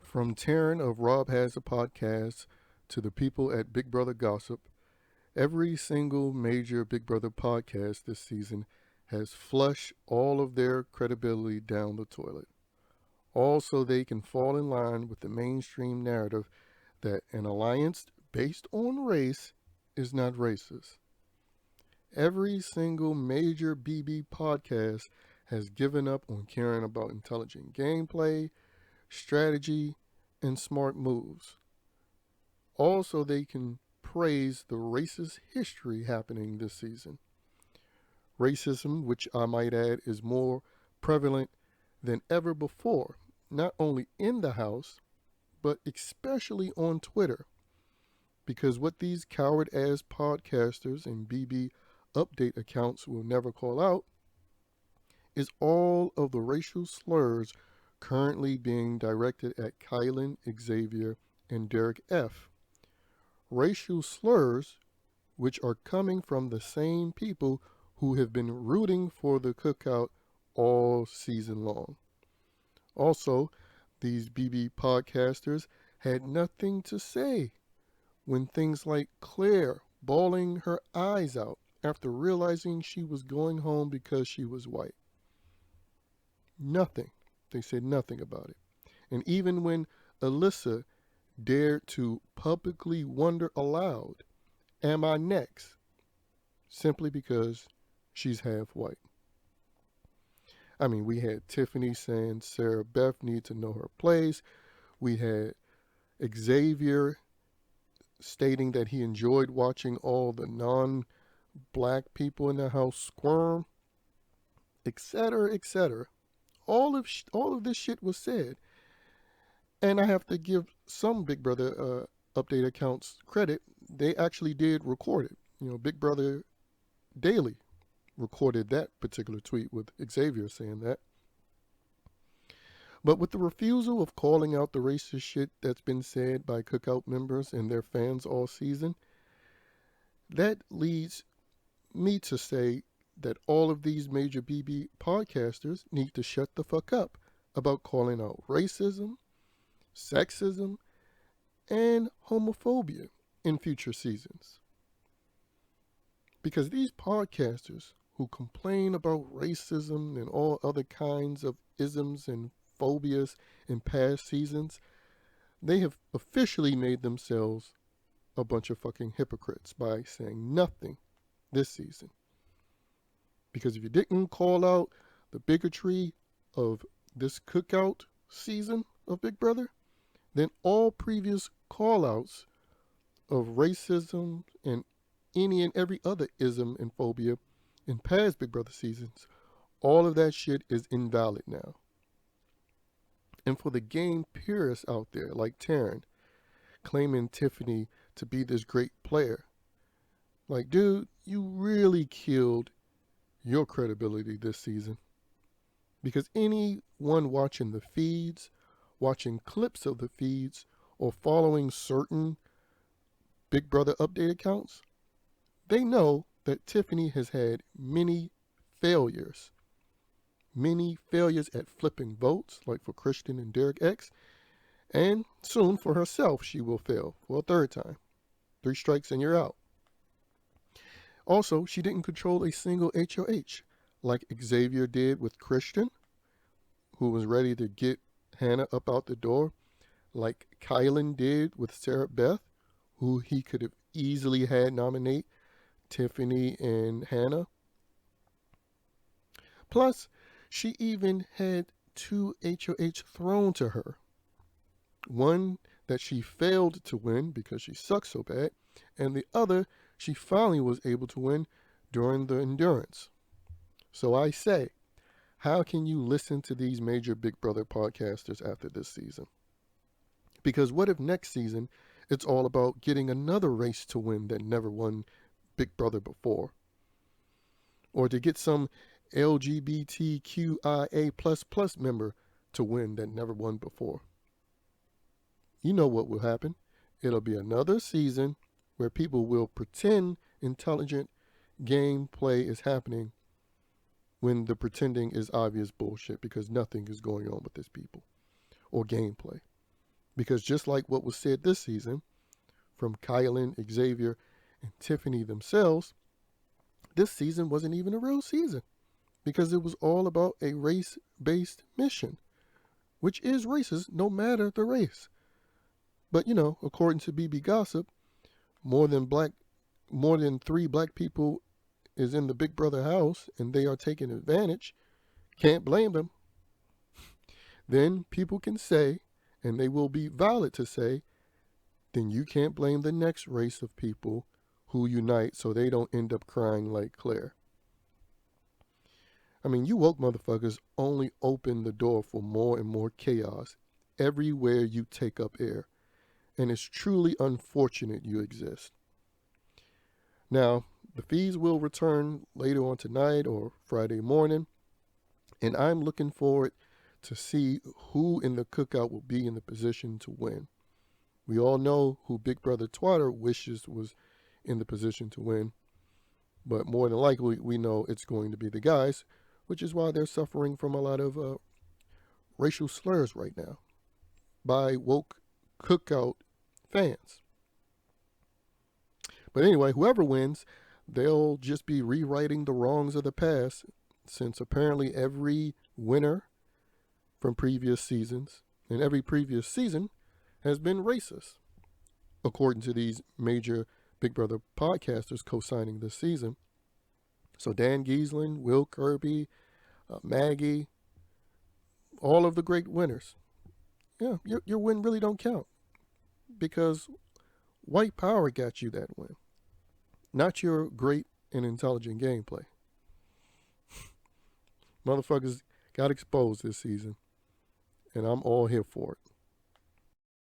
From Taran of Rob Has a Podcast to the people at Big Brother Gossip, every single major Big Brother podcast this season has flushed all of their credibility down the toilet. All so they can fall in line with the mainstream narrative that an alliance based on race is not racist. Every single major BB podcast has given up on caring about intelligent gameplay, strategy, and smart moves. All so they can praise the racist history happening this season. Racism, which I might add, is more prevalent than ever before, not only in the house, but especially on Twitter. Because what these coward ass podcasters and BB update accounts will never call out is all of the racial slurs currently being directed at Kylan, Xavier, and Derek F. Racial slurs which are coming from the same people who have been rooting for the Cookout all season long. Also, these BB podcasters had nothing to say when things like Claire bawling her eyes out after realizing she was going home because she was white. Nothing. They said nothing about it. And even when Alyssa dared to publicly wonder aloud, am I next? Simply because she's half white. I mean, we had Tiffany saying Sarah Beth needs to know her place. We had Xavier stating that he enjoyed watching all the non-black people in the house squirm, etc., etc. All of this shit was said. And I have to give some Big Brother update accounts credit. They actually did record it. You know, Big Brother Daily recorded that particular tweet with Xavier saying that. But with the refusal of calling out the racist shit that's been said by Cookout members and their fans all season, that leads me to say that all of these major BB podcasters need to shut the fuck up about calling out racism, sexism, and homophobia in future seasons. Because these podcasters who complain about racism and all other kinds of isms and phobias in past seasons, they have officially made themselves a bunch of fucking hypocrites by saying nothing this season. Because if you didn't call out the bigotry of this Cookout season of Big Brother, then all previous call-outs of racism and any and every other ism and phobia in past Big Brother seasons, all of that shit is invalid now. And for the game purists out there like Taran, claiming Tiffany to be this great player, like, dude, you really killed your credibility this season. Because anyone watching the feeds, watching clips of the feeds, or following certain Big Brother update accounts, they know that Tiffany has had many failures. Many failures at flipping votes, like for Christian and Derek X, and soon for herself she will fail for a third time. 3 strikes and you're out. Also, she didn't control a single HOH, like Xavier did with Christian, who was ready to get Hannah up out the door, like Kylan did with Sarah Beth, who he could have easily had nominate Tiffany and Hannah. Plus, she even had 2 HOH thrown to her. One that she failed to win because she sucks so bad, and the other she finally was able to win during the endurance. So I say, how can you listen to these major Big Brother podcasters after this season? Because what if next season it's all about getting another race to win that never won Big Brother before? Or to get some LGBTQIA++ member to win that never won before? You know what will happen. It'll be another season where people will pretend intelligent gameplay is happening when the pretending is obvious bullshit because nothing is going on with these people or gameplay. Because just like what was said this season from Kylan, Xavier, and Tiffany themselves, this season wasn't even a real season because it was all about a race-based mission, which is racist no matter the race. But, according to BB Gossip, more than 3 black people is in the Big Brother house and they are taking advantage. Can't blame them. Then people can say, and they will be valid to say, then you can't blame the next race of people who unite so they don't end up crying like Claire. I mean, you woke motherfuckers only open the door for more and more chaos everywhere you take up air. And it's truly unfortunate you exist. Now, the feeds will return later on tonight or Friday morning, and I'm looking forward to see who in the cookout will be in the position to win. We all know who Big Brother Twitter wishes was in the position to win, but more than likely we know it's going to be the guys, which is why they're suffering from a lot of racial slurs right now by woke cookout fans. But anyway, whoever wins, they'll just be rewriting the wrongs of the past, since apparently every winner from previous seasons and every previous season has been racist, according to these major Big Brother podcasters co-signing this season. So Dan Giesling, Will Kirby, Maggie, all of the great winners. Yeah, your win really don't count because white power got you that win, not your great and intelligent gameplay. Motherfuckers got exposed this season, and I'm all here for it.